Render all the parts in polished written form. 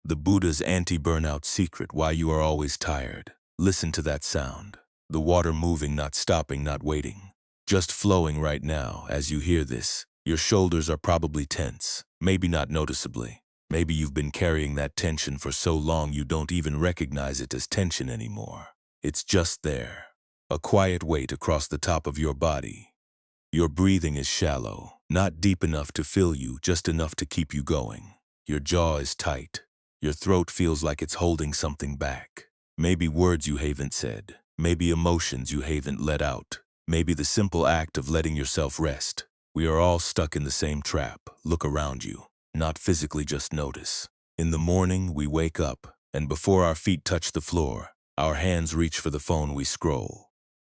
The Buddha's anti-burnout secret, why you are always tired. Listen to that sound. The water moving, not stopping, not waiting. Just flowing right now. As you hear this, your shoulders are probably tense, maybe not noticeably. Maybe you've been carrying that tension for so long you don't even recognize it as tension anymore. It's just there. A quiet weight across the top of your body. Your breathing is shallow, not deep enough to fill you, just enough to keep you going. Your jaw is tight. Your throat feels like it's holding something back. Maybe words you haven't said. Maybe emotions you haven't let out. Maybe the simple act of letting yourself rest. We are all stuck in the same trap. Look around you. Not physically, just notice. In the morning, we wake up, and before our feet touch the floor, our hands reach for the phone. We scroll.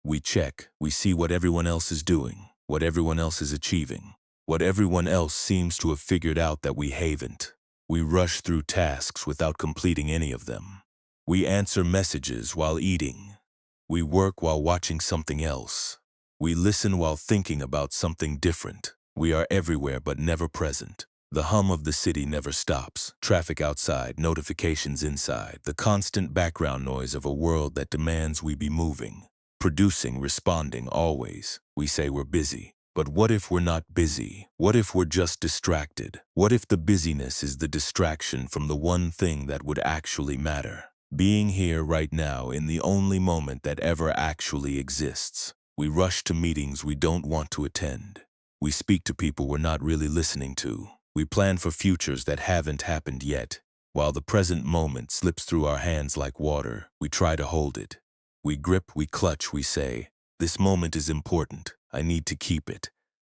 We check. We see what everyone else is doing, what everyone else is achieving, what everyone else seems to have figured out that we haven't. We rush through tasks without completing any of them. We answer messages while eating. We work while watching something else. We listen while thinking about something different. We are everywhere but never present. The hum of the city never stops. Traffic outside, notifications inside, the constant background noise of a world that demands we be moving, producing, responding always. We say we're busy. But what if we're not busy? What if we're just distracted? What if the busyness is the distraction from the one thing that would actually matter? Being here right now in the only moment that ever actually exists. We rush to meetings we don't want to attend. We speak to people we're not really listening to. We plan for futures that haven't happened yet. While the present moment slips through our hands like water, we try to hold it. We grip, we clutch, we say, "This moment is important. I need to keep it.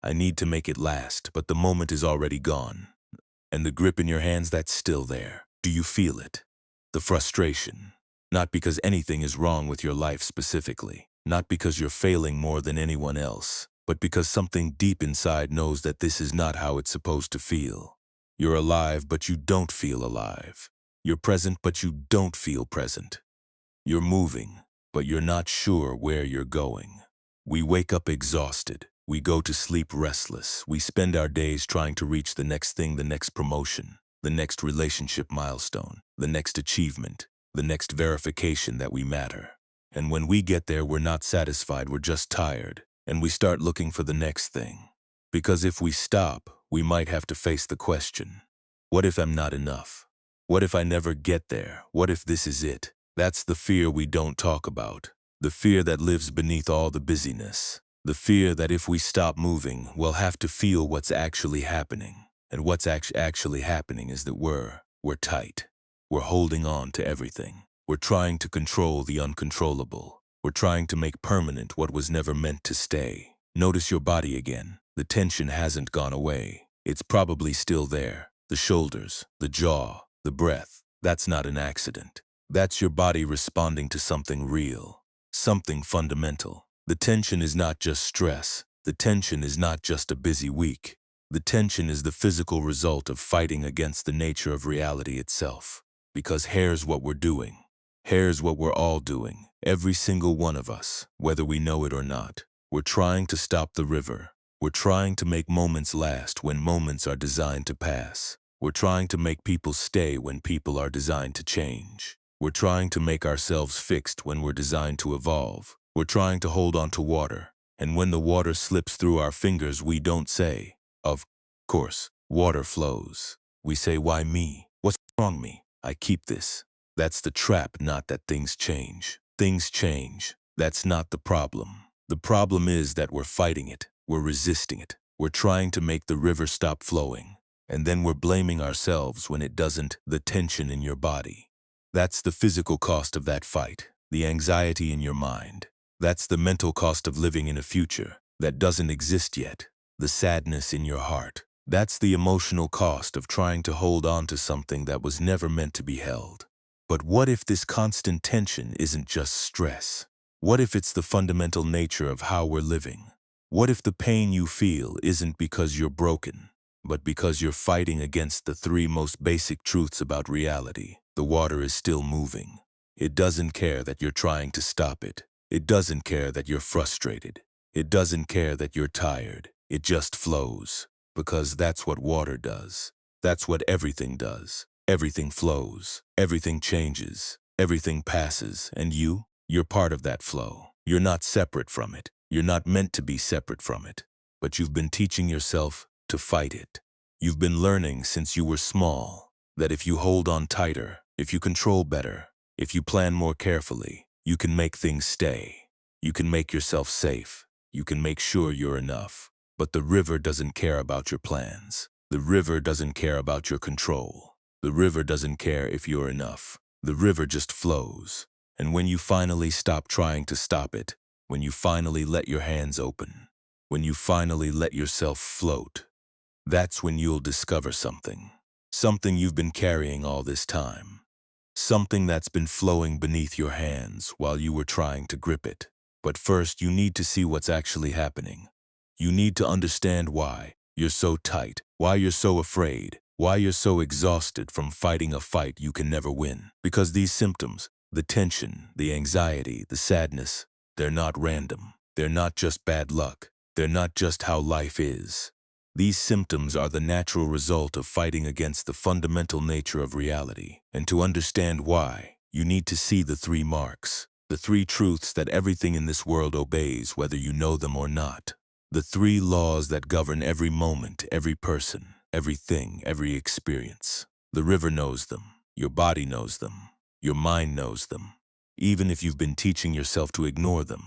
I need to make it last," but the moment is already gone. And the grip in your hands, that's still there. Do you feel it? The frustration. Not because anything is wrong with your life specifically. Not because you're failing more than anyone else. But because something deep inside knows that this is not how it's supposed to feel. You're alive, but you don't feel alive. You're present, but you don't feel present. You're moving, but you're not sure where you're going. We wake up exhausted. We go to sleep restless. We spend our days trying to reach the next thing, the next promotion, the next relationship milestone, the next achievement, the next verification that we matter. And when we get there, we're not satisfied, we're just tired, and we start looking for the next thing. Because if we stop, we might have to face the question, what if I'm not enough? What if I never get there? What if this is it? That's the fear we don't talk about. The fear that lives beneath all the busyness. The fear that if we stop moving, we'll have to feel what's actually happening. And what's actually happening is that we're tight. We're holding on to everything. We're trying to control the uncontrollable. We're trying to make permanent what was never meant to stay. Notice your body again. The tension hasn't gone away. It's probably still there. The shoulders, the jaw, the breath. That's not an accident. That's your body responding to something real, something fundamental. The tension is not just stress. The tension is not just a busy week. The tension is the physical result of fighting against the nature of reality itself. Because here's what we're doing. Here's what we're all doing. Every single one of us, whether we know it or not. We're trying to stop the river. We're trying to make moments last when moments are designed to pass. We're trying to make people stay when people are designed to change. We're trying to make ourselves fixed when we're designed to evolve. We're trying to hold on to water, and when the water slips through our fingers, we don't say, "Of course, water flows." We say, "Why me? What's wrong with me? I keep this." That's the trap, not that things change. Things change. That's not the problem. The problem is that we're fighting it. We're resisting it. We're trying to make the river stop flowing, and then we're blaming ourselves when it doesn't. The tension in your body. That's the physical cost of that fight. The anxiety in your mind. That's the mental cost of living in a future that doesn't exist yet. The sadness in your heart. That's the emotional cost of trying to hold on to something that was never meant to be held. But what if this constant tension isn't just stress? What if it's the fundamental nature of how we're living? What if the pain you feel isn't because you're broken, but because you're fighting against the three most basic truths about reality? The water is still moving. It doesn't care that you're trying to stop it. It doesn't care that you're frustrated. It doesn't care that you're tired. It just flows. Because that's what water does. That's what everything does. Everything flows, everything changes, everything passes, and you're part of that flow. You're not separate from it. You're not meant to be separate from it. But you've been teaching yourself to fight it. You've been learning since you were small that if you hold on tighter, if you control better, if you plan more carefully, you can make things stay. You can make yourself safe. You can make sure you're enough. But the river doesn't care about your plans. The river doesn't care about your control. The river doesn't care if you're enough. The river just flows. And when you finally stop trying to stop it, when you finally let your hands open, when you finally let yourself float, that's when you'll discover something. Something you've been carrying all this time. Something that's been flowing beneath your hands while you were trying to grip it. But first, you need to see what's actually happening. You need to understand why you're so tight, why you're so afraid, why you're so exhausted from fighting a fight you can never win. Because these symptoms, the tension, the anxiety, the sadness, they're not random. They're not just bad luck. They're not just how life is. These symptoms are the natural result of fighting against the fundamental nature of reality. And to understand why, you need to see the three marks, the three truths that everything in this world obeys whether you know them or not. The three laws that govern every moment, every person, everything, every experience. The river knows them. Your body knows them. Your mind knows them. Even if you've been teaching yourself to ignore them.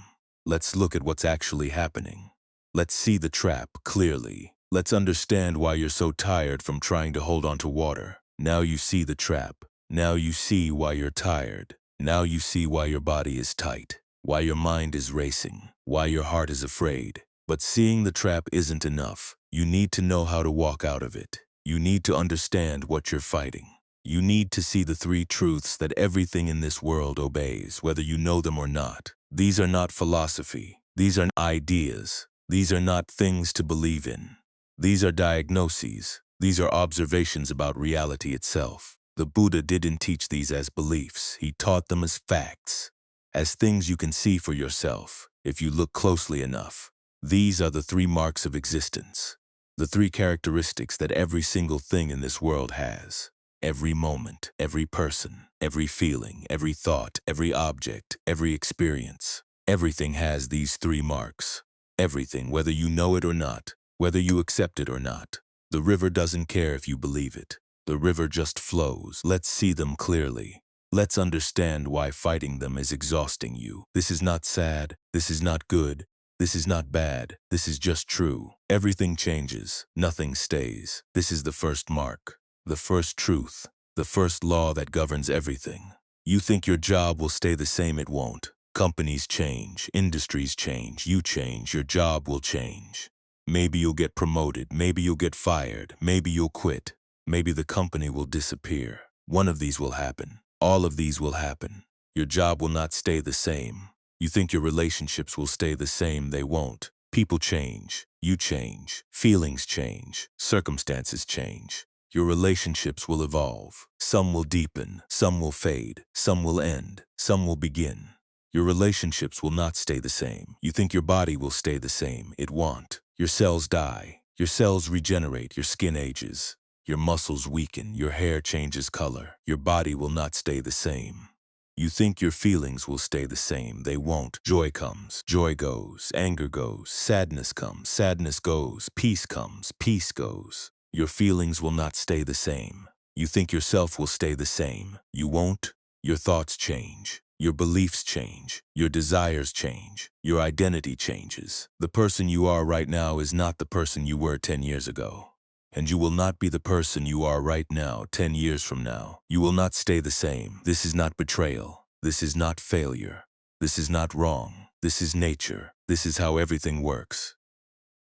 Let's look at what's actually happening. Let's see the trap clearly. Let's understand why you're so tired from trying to hold on to water. Now you see the trap. Now you see why you're tired. Now you see why your body is tight, why your mind is racing, why your heart is afraid. But seeing the trap isn't enough. You need to know how to walk out of it. You need to understand what you're fighting. You need to see the three truths that everything in this world obeys, whether you know them or not. These are not philosophy. These are ideas. These are not things to believe in. These are diagnoses. These are observations about reality itself. The Buddha didn't teach these as beliefs. He taught them as facts, as things you can see for yourself if you look closely enough. These are the three marks of existence, the three characteristics that every single thing in this world has. Every moment, every person, every feeling, every thought, every object, every experience. Everything has these three marks. Everything, whether you know it or not, whether you accept it or not. The river doesn't care if you believe it. The river just flows. Let's see them clearly. Let's understand why fighting them is exhausting you. This is not sad. This is not good. This is not bad. This is just true. Everything changes. Nothing stays. This is the first mark, the first truth, the first law that governs everything. You think your job will stay the same, it won't. Companies change, industries change, you change, your job will change. Maybe you'll get promoted, maybe you'll get fired, maybe you'll quit, maybe the company will disappear. One of these will happen. All of these will happen. Your job will not stay the same. You think your relationships will stay the same, they won't. People change, you change, feelings change, circumstances change. Your relationships will evolve. Some will deepen, some will fade, some will end, some will begin. Your relationships will not stay the same. You think your body will stay the same. It won't. Your cells die. Your cells regenerate. Your skin ages. Your muscles weaken. Your hair changes color. Your body will not stay the same. You think your feelings will stay the same. They won't. Joy comes. Joy goes. Anger goes. Sadness comes. Sadness goes. Peace comes. Peace goes. Your feelings will not stay the same. You think yourself will stay the same. You won't. Your thoughts change. Your beliefs change. Your desires change. Your identity changes. The person you are right now is not the person you were 10 years ago. And you will not be the person you are right now 10 years from now. You will not stay the same. This is not betrayal. This is not failure. This is not wrong. This is nature. This is how everything works.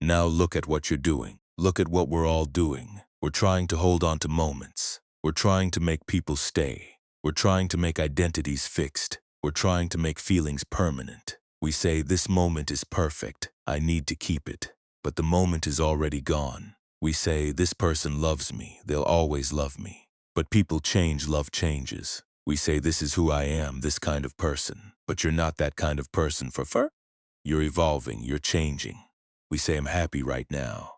Now look at what you're doing. Look at what we're all doing. We're trying to hold on to moments. We're trying to make people stay. We're trying to make identities fixed. We're trying to make feelings permanent. We say, this moment is perfect. I need to keep it. But the moment is already gone. We say, this person loves me. They'll always love me. But people change, love changes. We say, this is who I am, this kind of person. But you're not that kind of person for. You're evolving, you're changing. We say, I'm happy right now.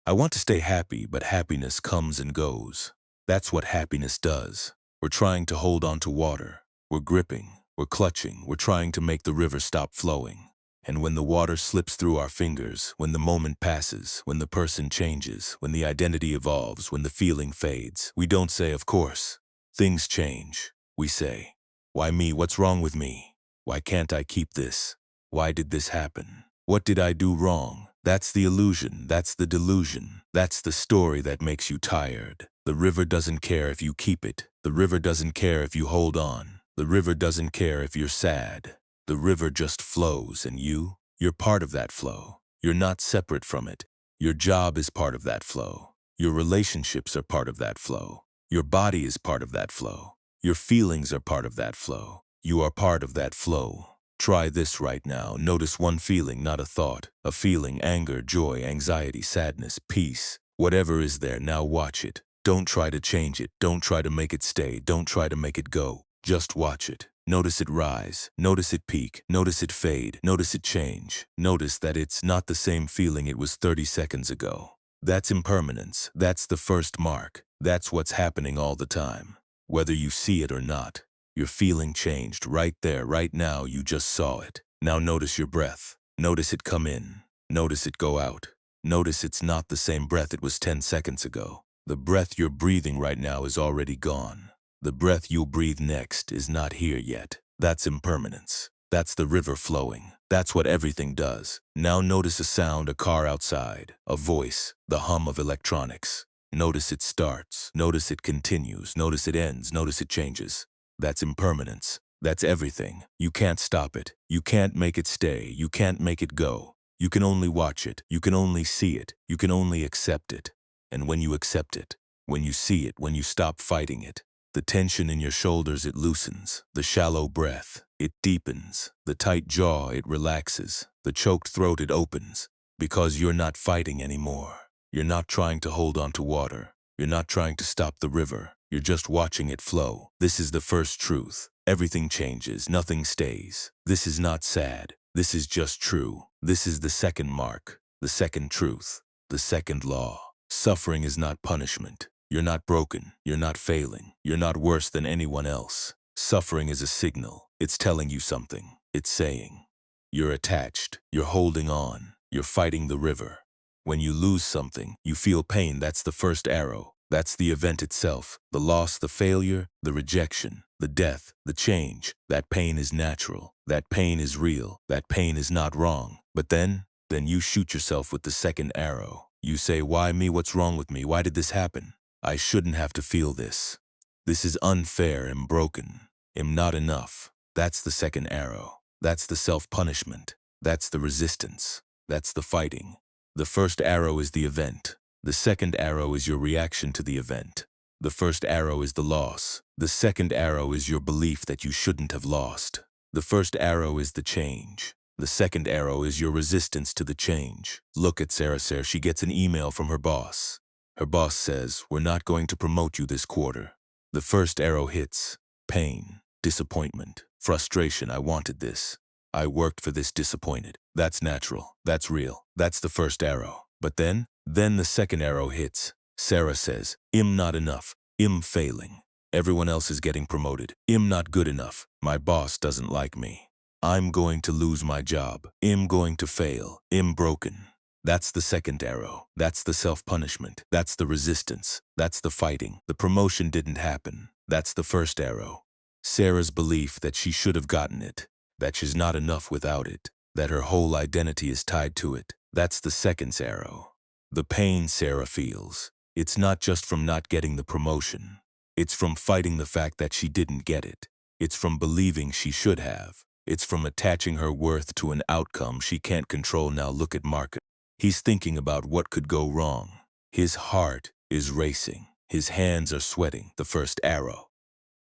I want to stay happy, but happiness comes and goes. That's what happiness does. We're trying to hold on to water. We're gripping. We're clutching. We're trying to make the river stop flowing. And when the water slips through our fingers, when the moment passes, when the person changes, when the identity evolves, when the feeling fades, we don't say, of course. Things change. We say, why me? What's wrong with me? Why can't I keep this? Why did this happen? What did I do wrong? That's the illusion. That's the delusion. That's the story that makes you tired. The river doesn't care if you keep it. The river doesn't care if you hold on. The river doesn't care if you're sad. The river just flows, and you're part of that flow. You're not separate from it. Your job is part of that flow. Your relationships are part of that flow. Your body is part of that flow. Your feelings are part of that flow. You are part of that flow. Try this right now. Notice one feeling, not a thought. A feeling, anger, joy, anxiety, sadness, peace. Whatever is there, now watch it. Don't try to change it. Don't try to make it stay. Don't try to make it go. Just watch it. Notice it rise. Notice it peak. Notice it fade. Notice it change. Notice that it's not the same feeling it was 30 seconds ago. That's impermanence. That's the first mark. That's what's happening all the time. Whether you see it or not. Your feeling changed right there, right now. You just saw it. Now notice your breath. Notice it come in. Notice it go out. Notice it's not the same breath it was 10 seconds ago. The breath you're breathing right now is already gone. The breath you'll breathe next is not here yet. That's impermanence. That's the river flowing. That's what everything does. Now notice a sound, a car outside, a voice, the hum of electronics. Notice it starts. Notice it continues. Notice it ends. Notice it changes. That's impermanence. That's everything. You can't stop it. You can't make it stay. You can't make it go. You can only watch it. You can only see it. You can only accept it. And when you accept it, when you see it, when you stop fighting it, the tension in your shoulders, it loosens. The shallow breath, it deepens. The tight jaw, it relaxes. The choked throat, it opens. Because you're not fighting anymore. You're not trying to hold on to water. You're not trying to stop the river. You're just watching it flow. This is the first truth. Everything changes. Nothing stays. This is not sad. This is just true. This is the second mark. The second truth. The second law. Suffering is not punishment. You're not broken. You're not failing. You're not worse than anyone else. Suffering is a signal. It's telling you something. It's saying, you're attached. You're holding on. You're fighting the river. When you lose something, you feel pain. That's the first arrow. That's the event itself. The loss, the failure, the rejection, the death, the change. That pain is natural. That pain is real. That pain is not wrong. But then you shoot yourself with the second arrow. You say, why me? What's wrong with me? Why did this happen? I shouldn't have to feel this. This is unfair. I'm broken. I'm not enough. That's the second arrow. That's the self-punishment. That's the resistance. That's the fighting. The first arrow is the event. The second arrow is your reaction to the event. The first arrow is the loss. The second arrow is your belief that you shouldn't have lost. The first arrow is the change. The second arrow is your resistance to the change. Look at Sarah. She gets an email from her boss. Her boss says, we're not going to promote you this quarter. The first arrow hits. Pain, disappointment, frustration. I wanted this. I worked for this, disappointed. That's natural. That's real. That's the first arrow. But then the second arrow hits. Sarah says, I'm not enough. I'm failing. Everyone else is getting promoted. I'm not good enough. My boss doesn't like me. I'm going to lose my job. I'm going to fail. I'm broken. That's the second arrow. That's the self-punishment. That's the resistance. That's the fighting. The promotion didn't happen. That's the first arrow. Sarah's belief that she should have gotten it, that she's not enough without it, that her whole identity is tied to it. That's the second arrow. The pain Sarah feels, it's not just from not getting the promotion. It's from fighting the fact that she didn't get it. It's from believing she should have. It's from attaching her worth to an outcome she can't control. Now look at Marcus. He's thinking about what could go wrong. His heart is racing. His hands are sweating. The first arrow.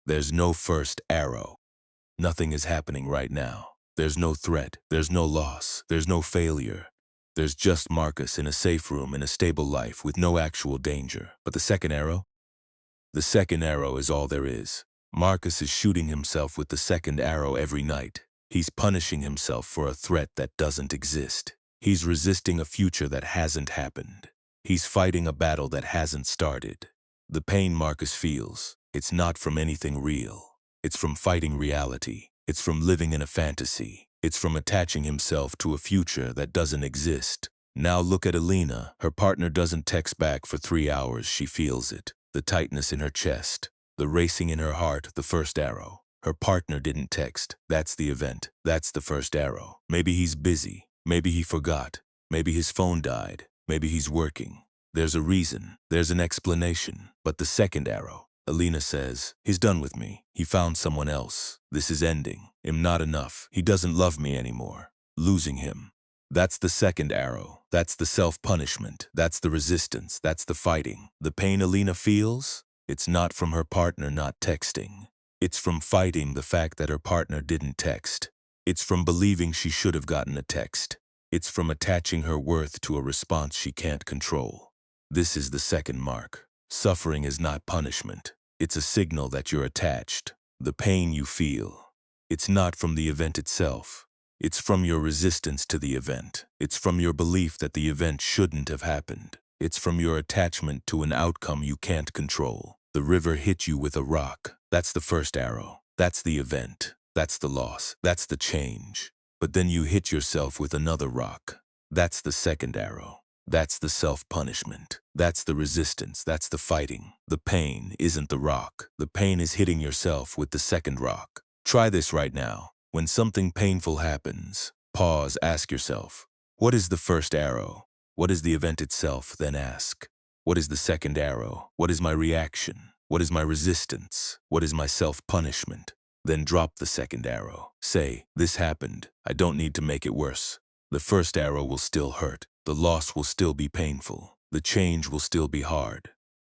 There's no first arrow. Nothing is happening right now. There's no threat. There's no loss. There's no failure. There's just Marcus in a safe room in a stable life with no actual danger. But the second arrow? The second arrow is all there is. Marcus is shooting himself with the second arrow every night. He's punishing himself for a threat that doesn't exist. He's resisting a future that hasn't happened. He's fighting a battle that hasn't started. The pain Marcus feels, it's not from anything real. It's from fighting reality. It's from living in a fantasy. It's from attaching himself to a future that doesn't exist. Now look at Alina. Her partner doesn't text back for 3 hours. She feels it. The tightness in her chest. The racing in her heart, the first arrow. Her partner didn't text. That's the event. That's the first arrow. Maybe he's busy. Maybe he forgot. Maybe his phone died. Maybe he's working. There's a reason. There's an explanation. But the second arrow. Alina says, he's done with me. He found someone else. This is ending. I'm not enough. He doesn't love me anymore. Losing him. That's the second arrow. That's the self-punishment. That's the resistance. That's the fighting. The pain Alina feels, it's not from her partner not texting. It's from fighting the fact that her partner didn't text. It's from believing she should have gotten a text. It's from attaching her worth to a response she can't control. This is the second mark. Suffering is not punishment. It's a signal that you're attached. The pain you feel, it's not from the event itself. It's from your resistance to the event. It's from your belief that the event shouldn't have happened. It's from your attachment to an outcome you can't control. The river hit you with a rock. That's the first arrow. That's the event. That's the loss. That's the change. But then you hit yourself with another rock. That's the second arrow. That's the self-punishment. That's the resistance. That's the fighting. The pain isn't the rock. The pain is hitting yourself with the second rock. Try this right now. When something painful happens, pause, ask yourself, what is the first arrow? What is the event itself? Then ask, what is the second arrow? What is my reaction? What is my resistance? What is my self-punishment? Then drop the second arrow. Say, this happened. I don't need to make it worse. The first arrow will still hurt. The loss will still be painful. The change will still be hard.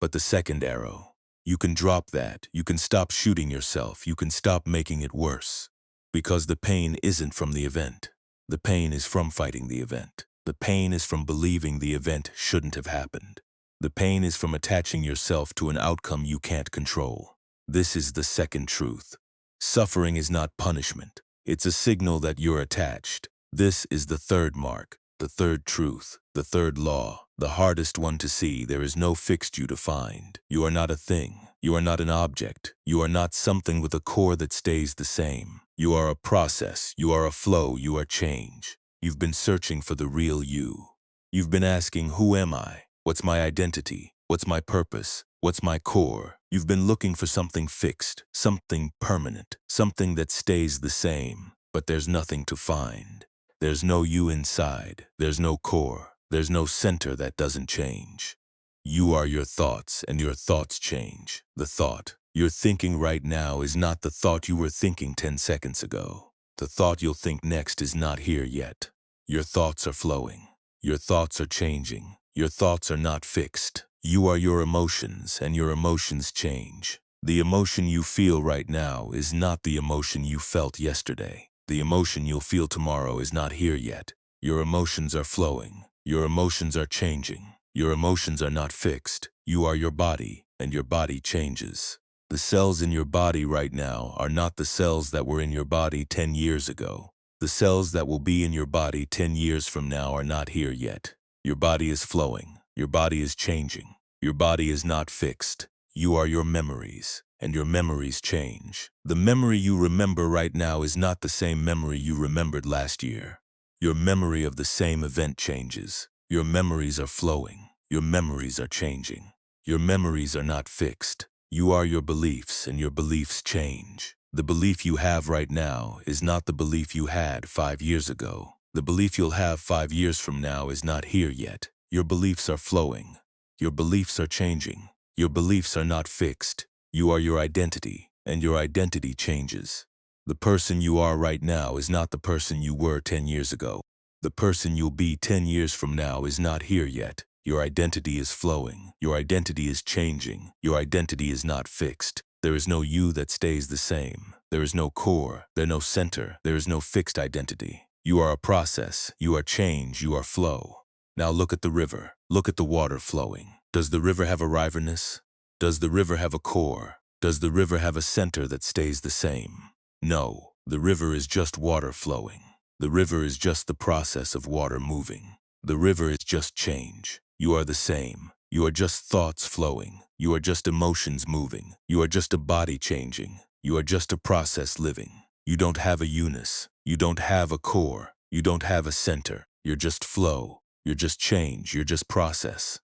But the second arrow, you can drop that. You can stop shooting yourself. You can stop making it worse. Because the pain isn't from the event. The pain is from fighting the event. The pain is from believing the event shouldn't have happened. The pain is from attaching yourself to an outcome you can't control. This is the second truth. Suffering is not punishment. It's a signal that you're attached. This is the third mark, the third truth, the third law, the hardest one to see. There is no fixed you to find. You are not a thing. You are not an object. You are not something with a core that stays the same. You are a process. You are a flow. You are change. You've been searching for the real you. You've been asking, who am I? What's my identity? What's my purpose? What's my core? You've been looking for something fixed, something permanent, something that stays the same. But there's nothing to find. There's no you inside. There's no core. There's no center that doesn't change. You are your thoughts, and your thoughts change. The thought you're thinking right now is not the thought you were thinking 10 seconds ago. The thought you'll think next is not here yet. Your thoughts are flowing. Your thoughts are changing. Your thoughts are not fixed. You are your emotions, and your emotions change. The emotion you feel right now is not the emotion you felt yesterday. The emotion you'll feel tomorrow is not here yet. Your emotions are flowing. Your emotions are changing. Your emotions are not fixed. You are your body, and your body changes. The cells in your body right now are not the cells that were in your body 10 years ago. The cells that will be in your body 10 years from now are not here yet. Your body is flowing. Your body is changing. Your body is not fixed. You are your memories, and your memories change. The memory you remember right now is not the same memory you remembered last year. Your memory of the same event changes. Your memories are flowing. Your memories are changing. Your memories are not fixed. You are your beliefs, and your beliefs change. The belief you have right now is not the belief you had 5 years ago. The belief you'll have 5 years from now is not here yet. Your beliefs are flowing. Your beliefs are changing. Your beliefs are not fixed. You are your identity, and your identity changes. The person you are right now is not the person you were 10 years ago. The person you'll be 10 years from now is not here yet. Your identity is flowing. Your identity is changing. Your identity is not fixed. There is no you that stays the same. There is no core. There is no center. There is no fixed identity. You are a process. You are change. You are flow. Now look at the river. Look at the water flowing. Does the river have a riverness? Does the river have a core? Does the river have a center that stays the same? No. The river is just water flowing. The river is just the process of water moving. The river is just change. You are the same. You are just thoughts flowing. You are just emotions moving. You are just a body changing. You are just a process living. You don't have a unus. You don't have a core. You don't have a center. You're just flow. You're just change. You're just process.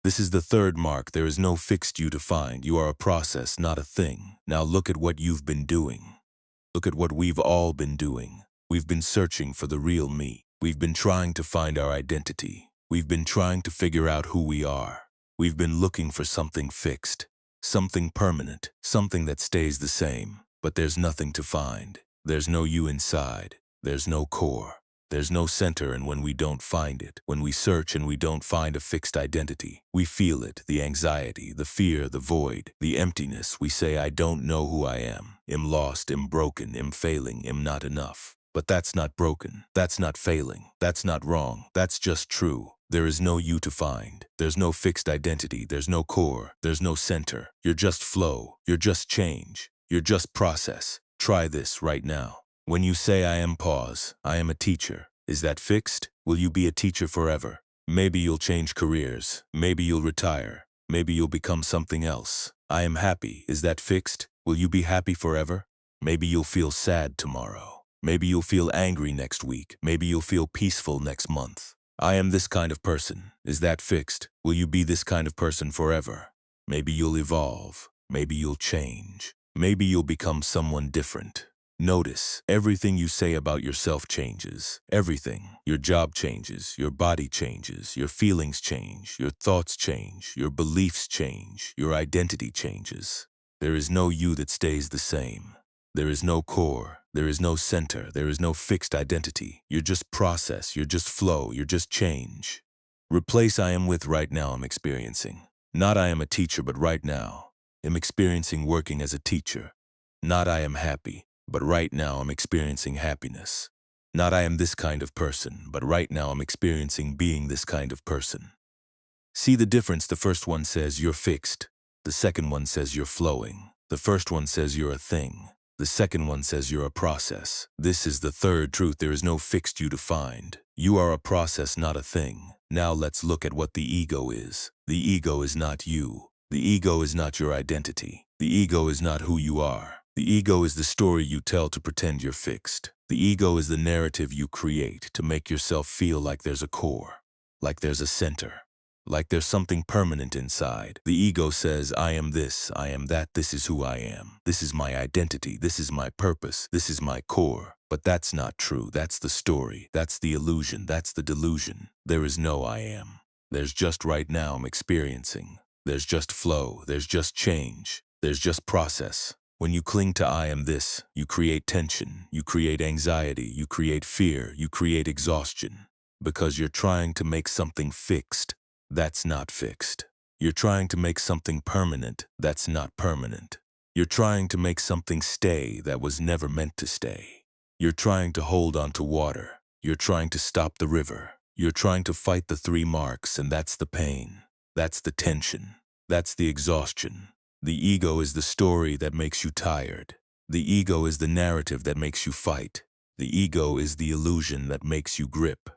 This is the third mark. There is no fixed you to find. You are a process, not a thing. Now look at what you've been doing. Look at what we've all been doing. We've been searching for the real me. We've been trying to find our identity. We've been trying to figure out who we are. We've been looking for something fixed, something permanent, something that stays the same. But there's nothing to find. There's no you inside. There's no core. There's no center, and when we don't find it, when we search and we don't find a fixed identity, we feel it, the anxiety, the fear, the void, the emptiness. We say, I don't know who I am lost, am broken, am failing, am not enough. But that's not broken, that's not failing, that's not wrong, that's just true. There is no you to find. There's no fixed identity, there's no core, there's no center. You're just flow, you're just change, you're just process. Try this right now. When you say I am pause, I am a teacher, is that fixed? Will you be a teacher forever? Maybe you'll change careers, maybe you'll retire, maybe you'll become something else. I am happy, is that fixed? Will you be happy forever? Maybe you'll feel sad tomorrow. Maybe you'll feel angry next week. Maybe you'll feel peaceful next month. I am this kind of person. Is that fixed? Will you be this kind of person forever? Maybe you'll evolve. Maybe you'll change. Maybe you'll become someone different. Notice, everything you say about yourself changes. Everything. Your job changes, your body changes, your feelings change, your thoughts change, your beliefs change, your identity changes. There is no you that stays the same. There is no core, there is no center, there is no fixed identity. You're just process, you're just flow, you're just change. Replace I am with right now I'm experiencing. Not I am a teacher, but right now I'm experiencing working as a teacher. Not I am happy, but right now I'm experiencing happiness. Not I am this kind of person, but right now I'm experiencing being this kind of person. See the difference? The first one says you're fixed. The second one says you're flowing. The first one says you're a thing. The second one says you're a process. This is the third truth. There is no fixed you to find. You are a process, not a thing. Now let's look at what the ego is. The ego is not you. The ego is not your identity. The ego is not who you are. The ego is the story you tell to pretend you're fixed. The ego is the narrative you create to make yourself feel like there's a core, like there's a center, like there's something permanent inside. The ego says, I am this, I am that, this is who I am. This is my identity, this is my purpose, this is my core. But that's not true. That's the story. That's the illusion. That's the delusion. There is no I am. There's just right now I'm experiencing. There's just flow. There's just change. There's just process. When you cling to I am this, you create tension, you create anxiety, you create fear, you create exhaustion. Because you're trying to make something fixed. That's not fixed. You're trying to make something permanent. That's not permanent. You're trying to make something stay that was never meant to stay. You're trying to hold on to water. You're trying to stop the river. You're trying to fight the three marks, and that's the pain. That's the tension. That's the exhaustion. The ego is the story that makes you tired. The ego is the narrative that makes you fight. The ego is the illusion that makes you grip.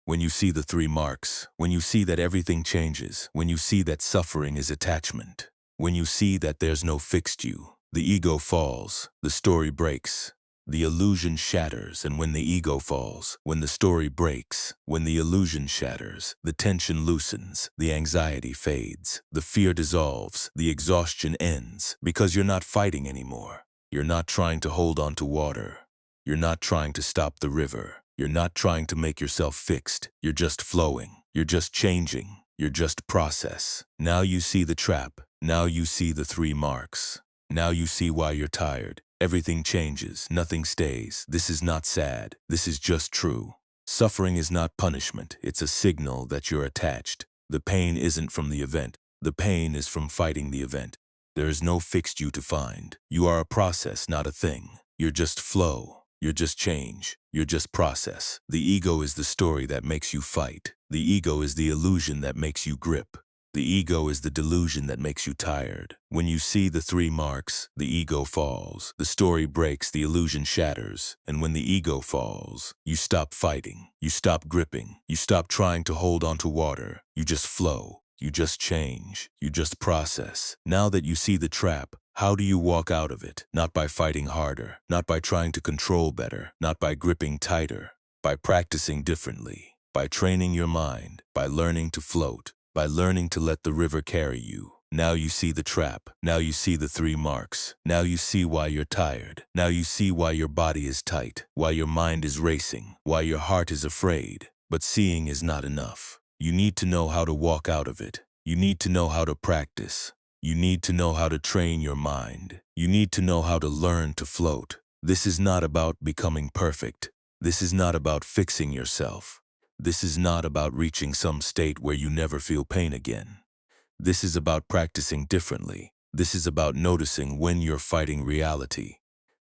When you see the three marks, when you see that everything changes, when you see that suffering is attachment, when you see that there's no fixed you, the ego falls, the story breaks. The illusion shatters, and when the ego falls, when the story breaks, when the illusion shatters, the tension loosens, the anxiety fades, the fear dissolves, the exhaustion ends, because you're not fighting anymore. You're not trying to hold on to water. You're not trying to stop the river. You're not trying to make yourself fixed. You're just flowing. You're just changing. You're just process. Now you see the trap. Now you see the three marks. Now you see why you're tired. Everything changes, nothing stays. This is not sad. This is just true. Suffering is not punishment. It's a signal that you're attached. The pain isn't from the event. The pain is from fighting the event. There is no fixed you to find. You are a process, not a thing. You're just flow. You're just change. You're just process. The ego is the story that makes you fight. The ego is the illusion that makes you grip. The ego is the delusion that makes you tired. When you see the three marks, the ego falls. The story breaks, the illusion shatters. And when the ego falls, you stop fighting. You stop gripping. You stop trying to hold on to water. You just flow. You just change. You just process. Now that you see the trap, how do you walk out of it? Not by fighting harder, not by trying to control better, not by gripping tighter, by practicing differently, by training your mind, by learning to float, by learning to let the river carry you. Now you see the trap. Now you see the 3 marks. Now you see why you're tired. Now you see why your body is tight, why your mind is racing, why your heart is afraid. But seeing is not enough. You need to know how to walk out of it. You need to know how to practice. You need to know how to train your mind. You need to know how to learn to float. This is not about becoming perfect. This is not about fixing yourself. This is not about reaching some state where you never feel pain again. This is about practicing differently. This is about noticing when you're fighting reality.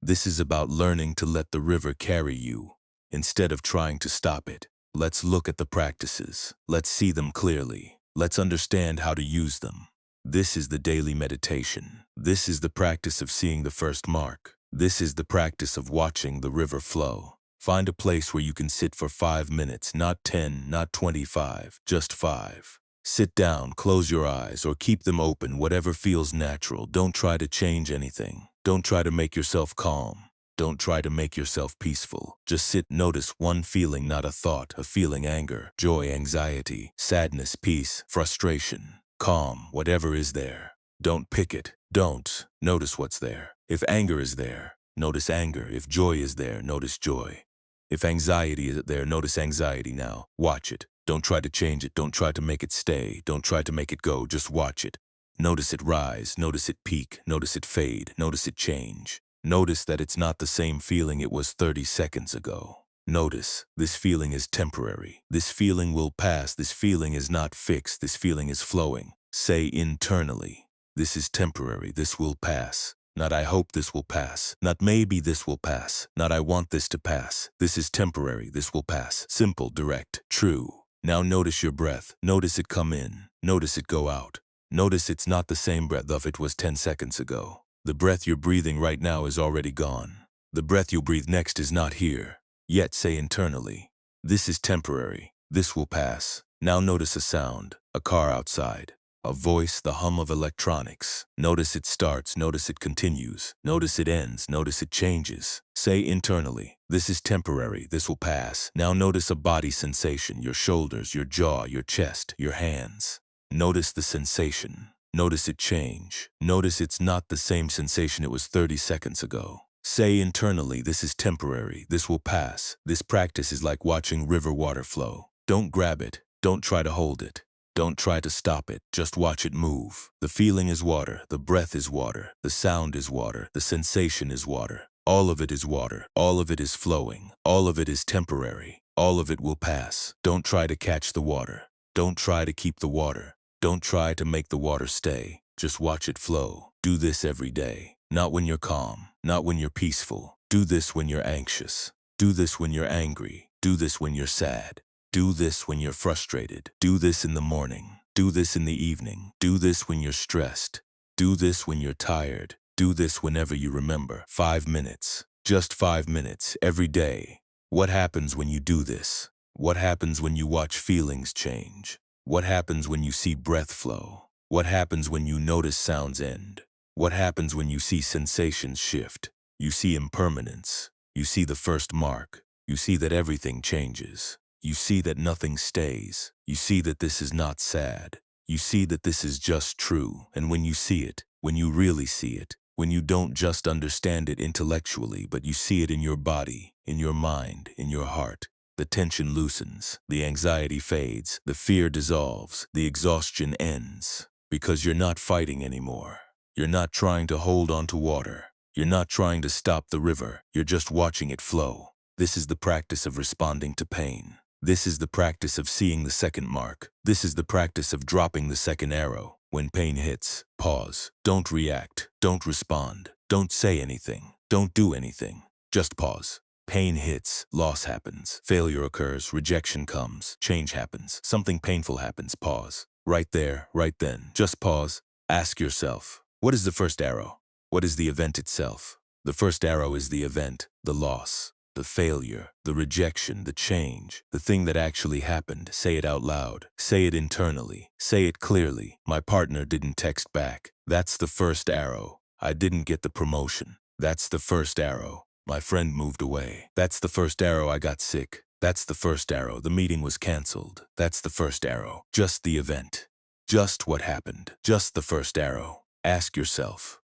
This is about learning to let the river carry you, instead of trying to stop it. Let's look at the practices. Let's see them clearly. Let's understand how to use them. This is the daily meditation. This is the practice of seeing the first mark. This is the practice of watching the river flow. Find a place where you can sit for 5 minutes, not 10, not 25, just 5. Sit down, close your eyes, or keep them open, whatever feels natural. Don't try to change anything. Don't try to make yourself calm. Don't try to make yourself peaceful. Just sit, notice one feeling, not a thought, a feeling: anger, joy, anxiety, sadness, peace, frustration, calm, whatever is there. Don't pick it. Don't. Notice what's there. If anger is there, notice anger. If joy is there, notice joy. If anxiety is there, notice anxiety now. Watch it. Don't try to change it. Don't try to make it stay. Don't try to make it go. Just watch it. Notice it rise. Notice it peak. Notice it fade. Notice it change. Notice that it's not the same feeling it was 30 seconds ago. Notice this feeling is temporary. This feeling will pass. This feeling is not fixed. This feeling is flowing. Say internally, this is temporary. This will pass. Not I hope this will pass. Not maybe this will pass. Not I want this to pass. This is temporary. This will pass. Simple, direct, true. Now notice your breath. Notice it come in. Notice it go out. Notice it's not the same breath of it was 10 seconds ago. The breath you're breathing right now is already gone. The breath you'll breathe next is not here. Yet say internally, this is temporary. This will pass. Now notice a sound, a car outside, a voice, the hum of electronics. Notice it starts. Notice it continues. Notice it ends. Notice it changes. Say internally, this is temporary. This will pass. Now notice a body sensation, your shoulders, your jaw, your chest, your hands. Notice the sensation. Notice it change. Notice it's not the same sensation it was 30 seconds ago. Say internally, this is temporary. This will pass. This practice is like watching river water flow. Don't grab it. Don't try to hold it. Don't try to stop it. Just watch it move. The feeling is water. The breath is water. The sound is water. The sensation is water. All of it is water. All of it is flowing. All of it is temporary. All of it will pass. Don't try to catch the water. Don't try to keep the water. Don't try to make the water stay. Just watch it flow. Do this every day. Not when you're calm. Not when you're peaceful. Do this when you're anxious. Do this when you're angry. Do this when you're sad. Do this when you're frustrated. Do this in the morning. Do this in the evening. Do this when you're stressed. Do this when you're tired. Do this whenever you remember. 5 minutes. Just 5 minutes every day. What happens when you do this? What happens when you watch feelings change? What happens when you see breath flow? What happens when you notice sounds end? What happens when you see sensations shift? You see impermanence. You see the first mark. You see that everything changes. You see that nothing stays. You see that this is not sad. You see that this is just true. And when you see it, when you really see it, when you don't just understand it intellectually, but you see it in your body, in your mind, in your heart, the tension loosens, the anxiety fades, the fear dissolves, the exhaustion ends. Because you're not fighting anymore. You're not trying to hold on to water. You're not trying to stop the river. You're just watching it flow. This is the practice of responding to pain. This is the practice of seeing the second mark. This is the practice of dropping the second arrow. When pain hits, pause. Don't react. Don't respond. Don't say anything. Don't do anything. Just pause. Pain hits, loss happens, failure occurs, rejection comes, change happens, something painful happens. Pause. Right there, right then. Just pause. Ask yourself, what is the first arrow? What is the event itself? The first arrow is the event, the loss. The failure, the rejection, the change, the thing that actually happened. Say it out loud. Say it internally. Say it clearly. My partner didn't text back. That's the first arrow. I didn't get the promotion. That's the first arrow. My friend moved away. That's the first arrow. I got sick. That's the first arrow. The meeting was canceled. That's the first arrow. Just the event. Just what happened. Just the first arrow. Ask yourself,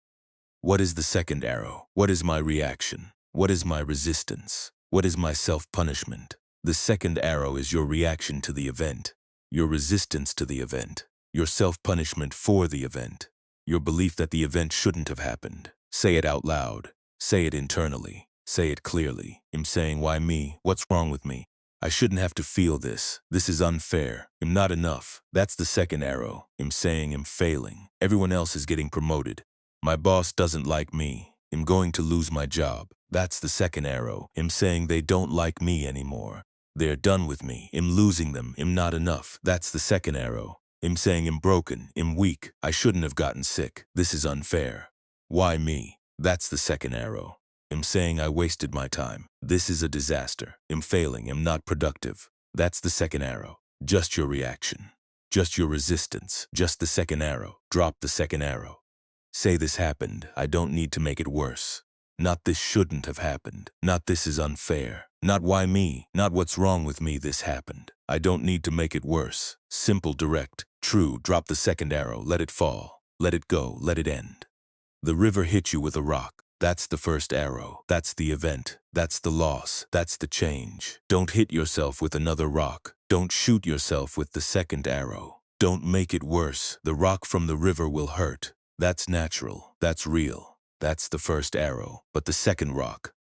what is the second arrow? What is my reaction? What is my resistance? What is my self-punishment? The second arrow is your reaction to the event, your resistance to the event, your self-punishment for the event, your belief that the event shouldn't have happened. Say it out loud. Say it internally. Say it clearly. I'm saying, why me? What's wrong with me? I shouldn't have to feel this. This is unfair. I'm not enough. That's the second arrow. I'm saying I'm failing. Everyone else is getting promoted. My boss doesn't like me. I'm going to lose my job. That's the second arrow. I'm saying they don't like me anymore. They're done with me. I'm losing them. I'm not enough. That's the second arrow. I'm saying I'm broken. I'm weak. I shouldn't have gotten sick. This is unfair. Why me? That's the second arrow. I'm saying I wasted my time. This is a disaster. I'm failing. I'm not productive. That's the second arrow. Just your reaction. Just your resistance. Just the second arrow. Drop the second arrow. Say this happened. I don't need to make it worse. Not this shouldn't have happened. Not this is unfair. Not why me. Not what's wrong with me. This happened. I don't need to make it worse. Simple, direct, true. Drop the second arrow. Let it fall. Let it go. Let it end. The river hit you with a rock. That's the first arrow. That's the event. That's the loss. That's the change. Don't hit yourself with another rock. Don't shoot yourself with the second arrow. Don't make it worse. The rock from the river will hurt. That's natural. That's real. That's the first arrow. But the second rock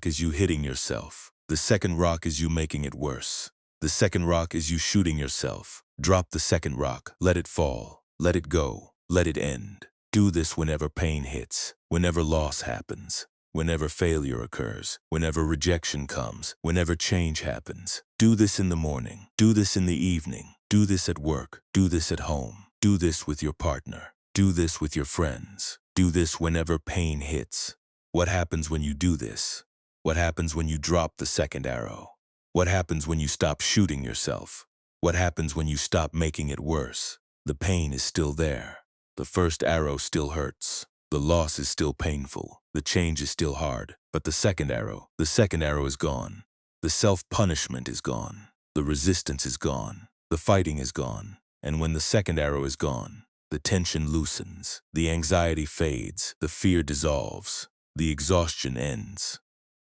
is you hitting yourself. The second rock is you making it worse. The second rock is you shooting yourself. Drop the second rock. Let it fall. Let it go. Let it end. Do this whenever pain hits, whenever loss happens, whenever failure occurs, whenever rejection comes, whenever change happens. Do this in the morning. Do this in the evening. Do this at work. Do this at home. Do this with your partner. Do this with your friends. Do this whenever pain hits. What happens when you do this? What happens when you drop the second arrow? What happens when you stop shooting yourself? What happens when you stop making it worse? The pain is still there. The first arrow still hurts. The loss is still painful. The change is still hard. But the second arrow is gone. The self-punishment is gone. The resistance is gone. The fighting is gone. And when the second arrow is gone, the tension loosens. The anxiety fades. The fear dissolves. The exhaustion ends.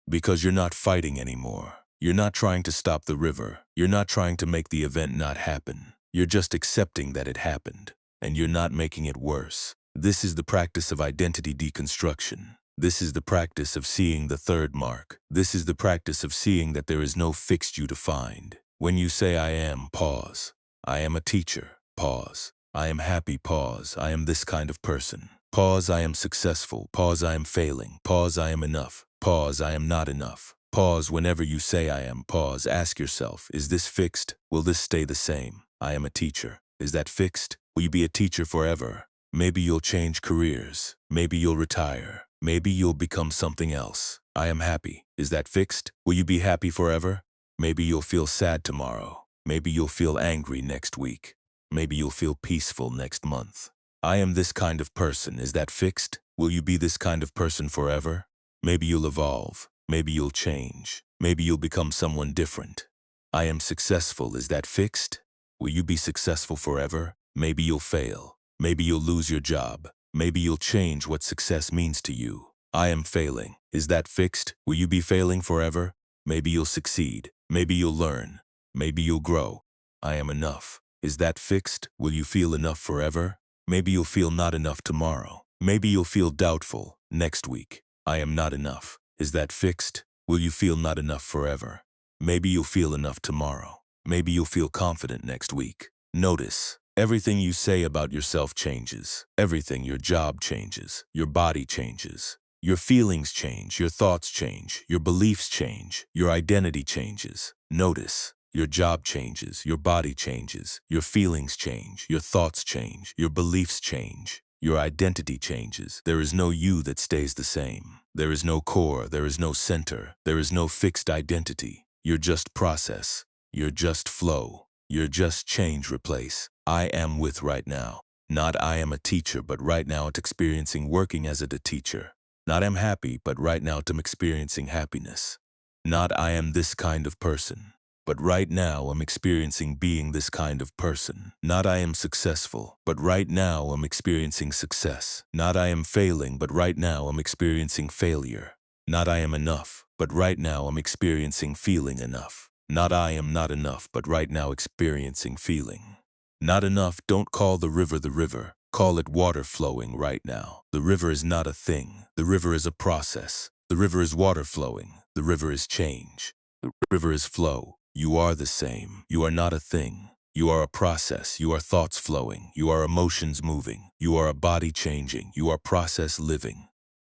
Because you're not fighting anymore. You're not trying to stop the river. You're not trying to make the event not happen. You're just accepting that it happened. And you're not making it worse. This is the practice of identity deconstruction. This is the practice of seeing the third mark. This is the practice of seeing that there is no fixed you to find. When you say I am, pause. I am a teacher, pause. I am happy, pause. I am this kind of person. Pause, I am successful. Pause, I am failing. Pause, I am enough. Pause, I am not enough. Pause whenever you say I am. Pause, ask yourself, is this fixed? Will this stay the same? I am a teacher. Is that fixed? Will you be a teacher forever? Maybe you'll change careers. Maybe you'll retire. Maybe you'll become something else. I am happy. Is that fixed? Will you be happy forever? Maybe you'll feel sad tomorrow. Maybe you'll feel angry next week. Maybe you'll feel peaceful next month. I am this kind of person. Is that fixed? Will you be this kind of person forever? Maybe you'll evolve. Maybe you'll change. Maybe you'll become someone different. I am successful. Is that fixed? Will you be successful forever? Maybe you'll fail. Maybe you'll lose your job. Maybe you'll change what success means to you. I am failing. Is that fixed? Will you be failing forever? Maybe you'll succeed. Maybe you'll learn. Maybe you'll grow. I am enough. Is that fixed? Will you feel enough forever? Maybe you'll feel not enough tomorrow. Maybe you'll feel doubtful next week. I am not enough. Is that fixed? Will you feel not enough forever? Maybe you'll feel enough tomorrow. Maybe you'll feel confident next week. Notice, everything you say about yourself changes. Everything, your job changes. Your body changes. Your feelings change. Your thoughts change. Your beliefs change. Your identity changes. Notice, your job changes. Your body changes. Your feelings change. Your thoughts change. Your beliefs change. Your identity changes. There is no you that stays the same. There is no core, there is no center, there is no fixed identity. You're just process. You're just flow. You're just change replace. I am with right now. Not I am a teacher, but right now it's experiencing working as a teacher. Not I'm happy, but right now I'm experiencing happiness. Not I am this kind of person, but right now I'm experiencing being this kind of person. Not I am successful, but right now I'm experiencing success. Not I am failing, but right now I'm experiencing failure. Not I am enough, but right now I'm experiencing feeling enough. Not I am not enough, but right now experiencing feeling. Not enough, don't call the river, call it water flowing right now. The river is not a thing, the river is a process. The river is water flowing, the river is change. The river is flow. You are the same. You are not a thing. You are a process. You are thoughts flowing. You are emotions moving. You are a body changing. You are process living.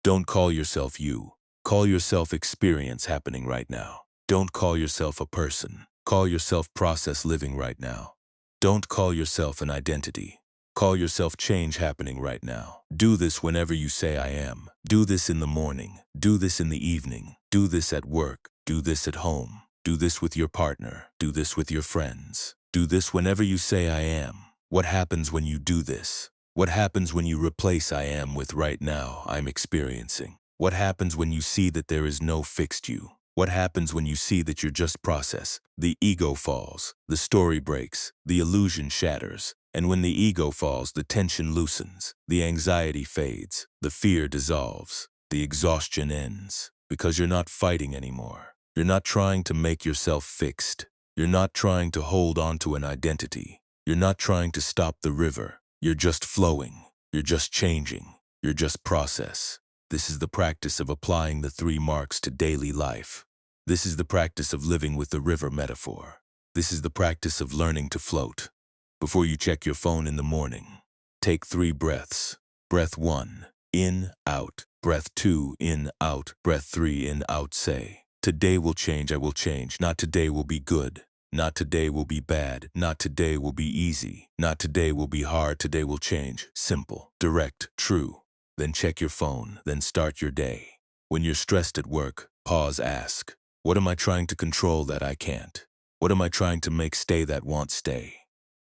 Don't call yourself you. Call yourself experience happening right now. Don't call yourself a person. Call yourself process living right now. Don't call yourself an identity. Call yourself change happening right now. Do this whenever you say I am. Do this in the morning. Do this in the evening. Do this at work. Do this at home. Do this with your partner. Do this with your friends. Do this whenever you say I am. What happens when you do this? What happens when you replace I am with right now I'm experiencing? What happens when you see that there is no fixed you? What happens when you see that you're just process? The ego falls, the story breaks, the illusion shatters. And when the ego falls, the tension loosens, the anxiety fades, the fear dissolves, the exhaustion ends. Because you're not fighting anymore. You're not trying to make yourself fixed. You're not trying to hold on to an identity. You're not trying to stop the river. You're just flowing. You're just changing. You're just process. This is the practice of applying the 3 marks to daily life. This is the practice of living with the river metaphor. This is the practice of learning to float. Before you check your phone in the morning, take 3 breaths. Breath 1, in, out. Breath 2, in, out. Breath 3, in, out. Say, today will change, I will change. Not today will be good. Not today will be bad. Not today will be easy. Not today will be hard. Today will change. Simple, direct, true. Then check your phone. Then start your day. When you're stressed at work, pause, ask, what am I trying to control that I can't? What am I trying to make stay that won't stay?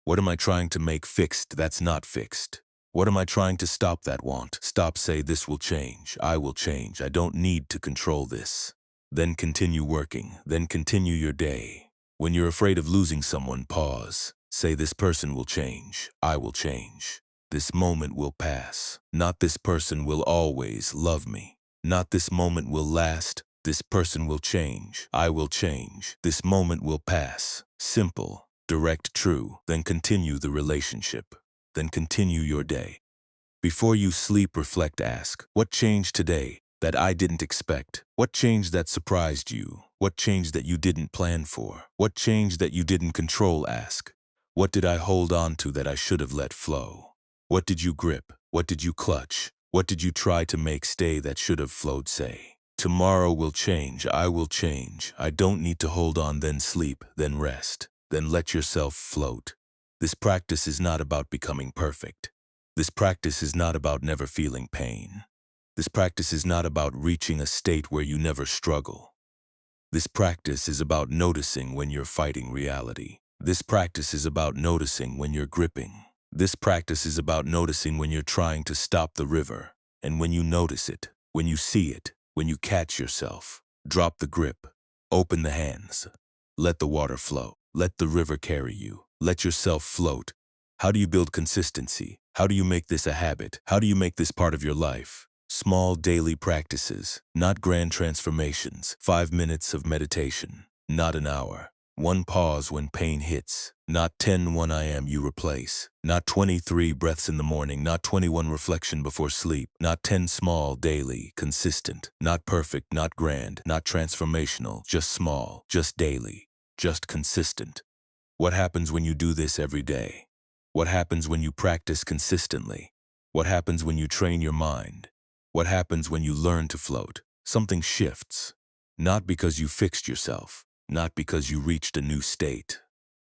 What am I trying to make fixed that's not fixed? What am I trying to stop that won't stop? Say, this will change. I will change. I don't need to control this. Then continue working. Then continue your day. When you're afraid of losing someone, pause. Say, this person will change. I will change. This moment will pass. Not this person will always love me. Not this moment will last. This person will change. I will change. This moment will pass. Simple, direct, true. Then continue the relationship. Then continue your day. Before you sleep, reflect, ask, what changed today that I didn't expect? What changed that surprised you? What changed that you didn't plan for? What changed that you didn't control? Ask, what did I hold on to that I should have let flow? What did you grip? What did you clutch? What did you try to make stay that should have flowed? Say, tomorrow will change. I will change. I don't need to hold on. Then sleep, then rest, then let yourself float. This practice is not about becoming perfect. This practice is not about never feeling pain. This practice is not about reaching a state where you never struggle. This practice is about noticing when you're fighting reality. This practice is about noticing when you're gripping. This practice is about noticing when you're trying to stop the river. And when you notice it, when you see it, when you catch yourself, drop the grip, open the hands, let the water flow, let the river carry you, let yourself float. How do you build consistency? How do you make this a habit? How do you make this part of your life? Small daily practices, not grand transformations. 5 minutes of meditation, not an hour. 1 pause when pain hits, not 10 1 I am you replace. Not 23 breaths in the morning, not 21 reflection before sleep. Not 10 small, daily, consistent. Not perfect, not grand, not transformational. Just small, just daily, just consistent. What happens when you do this every day? What happens when you practice consistently? What happens when you train your mind? What happens when you learn to float? Something shifts. Not because you fixed yourself, not because you reached a new state,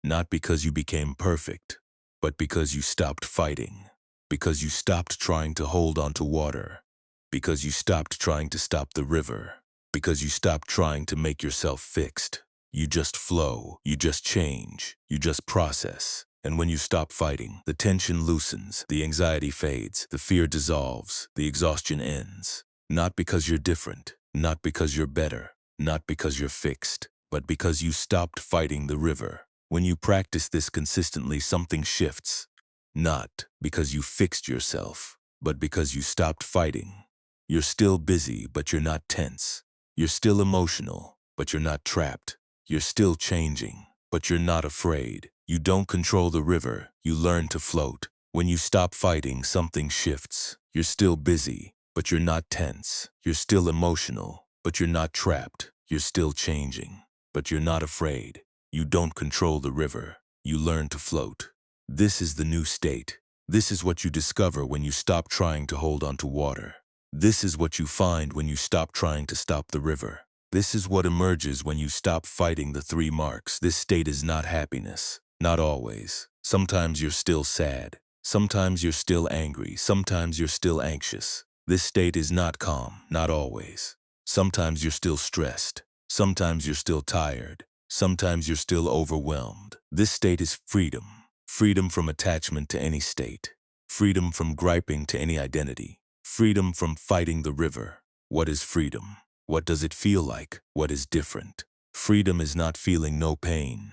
not because you became perfect, but because you stopped fighting. Because you stopped trying to hold on to water. Because you stopped trying to stop the river. Because you stopped trying to make yourself fixed. You just flow, you just change, you just process. And when you stop fighting, the tension loosens, the anxiety fades, the fear dissolves, the exhaustion ends. Not because you're different, not because you're better, not because you're fixed, but because you stopped fighting the river. When you practice this consistently, something shifts. Not because you fixed yourself, but because you stopped fighting. You're still busy, but you're not tense. You're still emotional, but you're not trapped. You're still changing, but you're not afraid. You don't control the river, you learn to float. When you stop fighting, something shifts. You're still busy, but you're not tense. You're still emotional, but you're not trapped. You're still changing, but you're not afraid. You don't control the river, you learn to float. This is the new state. This is what you discover when you stop trying to hold on to water. This is what you find when you stop trying to stop the river. This is what emerges when you stop fighting the three marks. This state is not happiness. Not always. Sometimes you're still sad. Sometimes you're still angry. Sometimes you're still anxious. This state is not calm. Not always. Sometimes you're still stressed. Sometimes you're still tired. Sometimes you're still overwhelmed. This state is freedom. Freedom from attachment to any state. Freedom from griping to any identity. Freedom from fighting the river. What is freedom? What does it feel like? What is different? Freedom is not feeling no pain.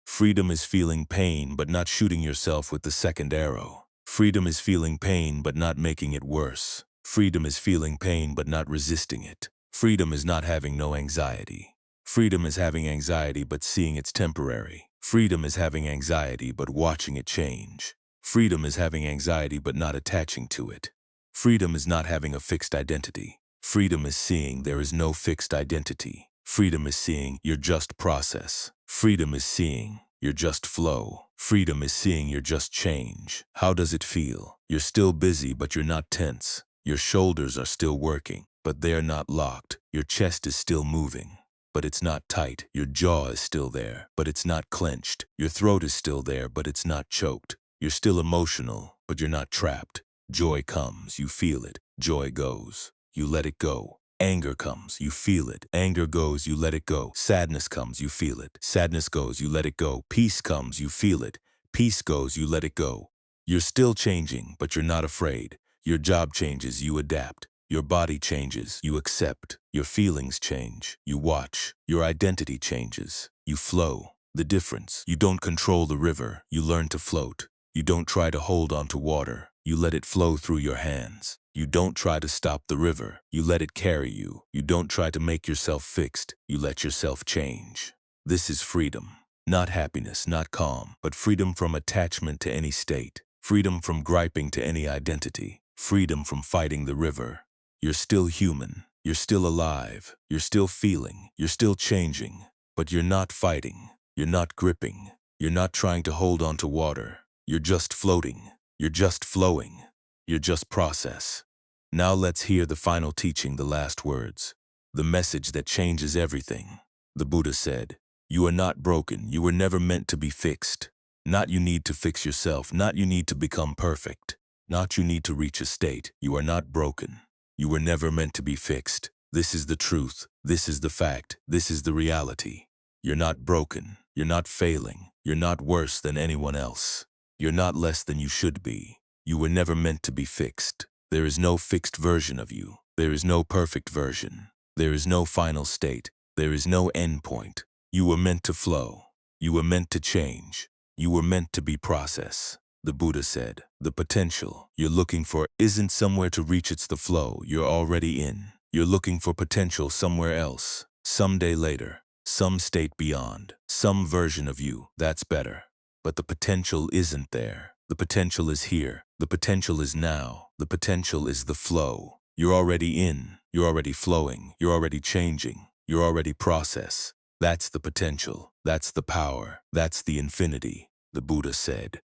Freedom is feeling pain but not shooting yourself with the second arrow. Freedom is feeling pain but not making it worse. Freedom is feeling pain but not resisting it. Freedom is not having no anxiety. Freedom is having anxiety but seeing it's temporary. Freedom is having anxiety but watching it change. Freedom is having anxiety but not attaching to it. Freedom is not having a fixed identity. Freedom is seeing there is no fixed identity. Freedom is seeing your just process. Freedom is seeing your just flow. Freedom is seeing your just change. How does it feel? You're still busy, but you're not tense. Your shoulders are still working, but they are not locked. Your chest is still moving, but it's not tight. Your jaw is still there, but it's not clenched. Your throat is still there, but it's not choked. You're still emotional, but you're not trapped. Joy comes, you feel it. Joy goes, you let it go. Anger comes, you feel it. Anger goes, you let it go. Sadness comes, you feel it. Sadness goes, you let it go. Peace comes, you feel it. Peace goes, you let it go. You're still changing, but you're not afraid. Your job changes, you adapt. Your body changes, you accept. Your feelings change, you watch. Your identity changes, you flow. The difference, you don't control the river, you learn to float. You don't try to hold on to water, you let it flow through your hands. You don't try to stop the river, you let it carry you. You don't try to make yourself fixed, you let yourself change. This is freedom. Not happiness, not calm, but freedom from attachment to any state. Freedom from griping to any identity. Freedom from fighting the river. You're still human, you're still alive, you're still feeling, you're still changing, but you're not fighting, you're not gripping, you're not trying to hold on to water. You're just floating, you're just flowing, you're just process. Now let's hear the final teaching, the last words, the message that changes everything. The Buddha said, "You are not broken, you were never meant to be fixed. Not you need to fix yourself, not you need to become perfect. Not you need to reach a state, you are not broken. You were never meant to be fixed. This is the truth, this is the fact, this is the reality. You're not broken, you're not failing, you're not worse than anyone else. You're not less than you should be. You were never meant to be fixed. There is no fixed version of you. There is no perfect version. There is no final state. There is no end point. You were meant to flow. You were meant to change. You were meant to be process." The Buddha said, "The potential you're looking for isn't somewhere to reach, it's the flow you're already in. You're looking for potential somewhere else, someday later, some state beyond, some version of you that's better. But the potential isn't there. The potential is here. The potential is now. The potential is the flow. You're already in. You're already flowing. You're already changing. You're already process. That's the potential. That's the power. That's the infinity." The Buddha said,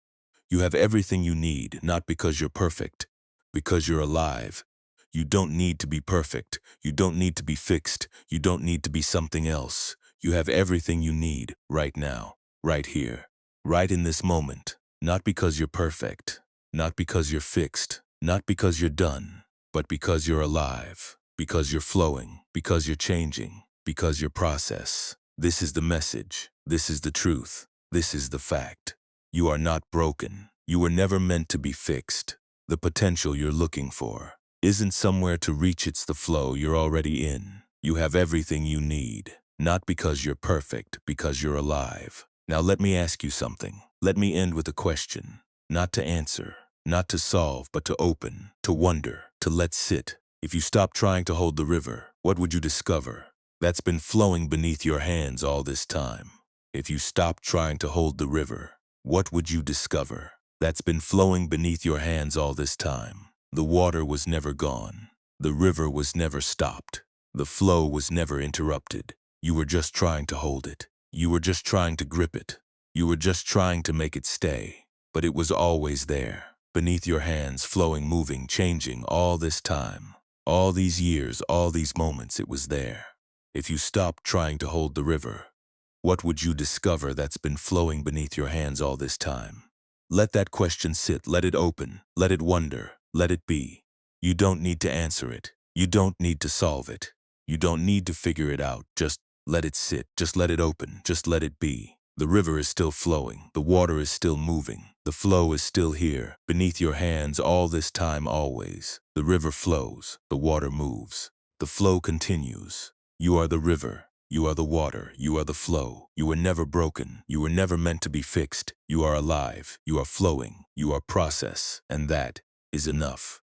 "You have everything you need, not because you're perfect, because you're alive. You don't need to be perfect. You don't need to be fixed. You don't need to be something else. You have everything you need right now, right here. Right in this moment, not because you're perfect, Not because you're fixed, not because you're done, but because you're alive, because you're flowing, because you're changing, because you're process. This is the message. This is the truth. This is the fact. You are not broken. You were never meant to be fixed. The potential you're looking for isn't somewhere to reach, it's the flow you're already in. You have everything you need, not because you're perfect, because you're alive. Now let me ask you something. Let me end with a question. Not to answer, not to solve, but to open, to wonder, to let sit. If you stop trying to hold the river, what would you discover? That's been flowing beneath your hands all this time. If you stop trying to hold the river, what would you discover? That's been flowing beneath your hands all this time. The water was never gone. The river was never stopped. The flow was never interrupted. You were just trying to hold it. You were just trying to grip it. You were just trying to make it stay. But it was always there, beneath your hands, flowing, moving, changing all this time. All these years, all these moments, it was there. If you stopped trying to hold the river, what would you discover that's been flowing beneath your hands all this time? Let that question sit, let it open, let it wonder, let it be. You don't need to answer it. You don't need to solve it. You don't need to figure it out. Just let it sit, just let it open, just let it be. The river is still flowing, the water is still moving, the flow is still here, beneath your hands all this time always. The river flows, the water moves, the flow continues. You are the river, you are the water, you are the flow. You were never broken, you were never meant to be fixed. You are alive, you are flowing, you are process, and that is enough.